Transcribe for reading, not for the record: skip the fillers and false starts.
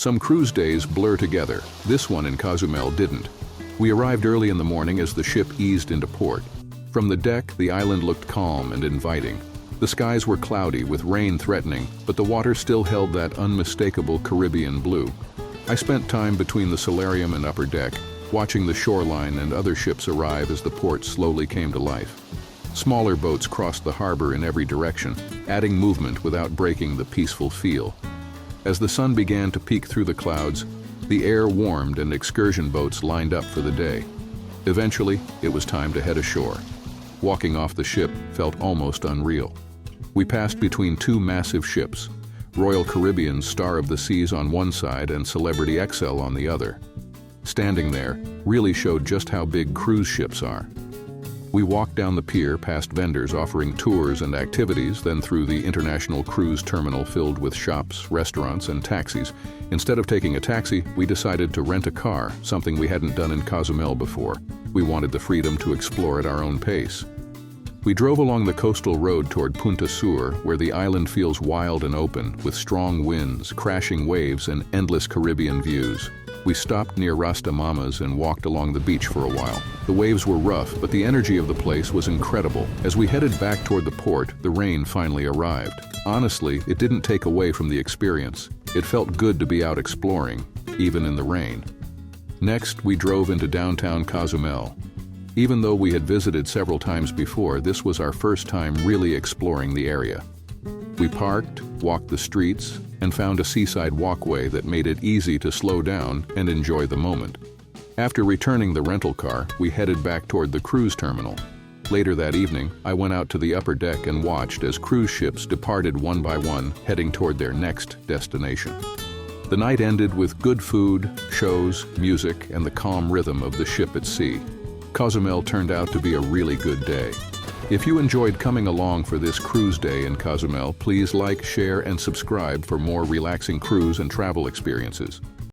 Some cruise days blur together. This one in Cozumel didn't. We arrived early in the morning as the ship eased into port. From the deck, the island looked calm and inviting. The skies were cloudy with rain threatening, but the water still held that unmistakable Caribbean blue. I spent time between the solarium and upper deck, watching the shoreline and other ships arrive as the port slowly came to life. Smaller boats crossed the harbor in every direction, adding movement without breaking the peaceful feel. As the sun began to peek through the clouds, the air warmed and excursion boats lined up for the day. Eventually, it was time to head ashore. Walking off the ship felt almost unreal. We passed between two massive ships, Royal Caribbean's Star of the Seas on one side and Celebrity Xcel on the other. Standing there really showed just how big cruise ships are. We walked down the pier past vendors offering tours and activities, then through the international cruise terminal filled with shops, restaurants, and taxis. Instead of taking a taxi, we decided to rent a car, something we hadn't done in Cozumel before. We wanted the freedom to explore at our own pace. We drove along the coastal road toward Punta Sur, where the island feels wild and open, with strong winds, crashing waves, and endless Caribbean views. We stopped near Rasta Mama's and walked along the beach for a while. The waves were rough, but the energy of the place was incredible. As we headed back toward the port, the rain finally arrived. Honestly, it didn't take away from the experience. It felt good to be out exploring, even in the rain. Next, we drove into downtown Cozumel. Even though we had visited several times before, this was our first time really exploring the area. We parked, walked the streets, and found a seaside walkway that made it easy to slow down and enjoy the moment. After returning the rental car, we headed back toward the cruise terminal. Later that evening, I went out to the upper deck and watched as cruise ships departed one by one, heading toward their next destination. The night ended with good food, shows, music, and the calm rhythm of the ship at sea. Cozumel turned out to be a really good day. If you enjoyed coming along for this cruise day in Cozumel, please like, share, and subscribe for more relaxing cruise and travel experiences.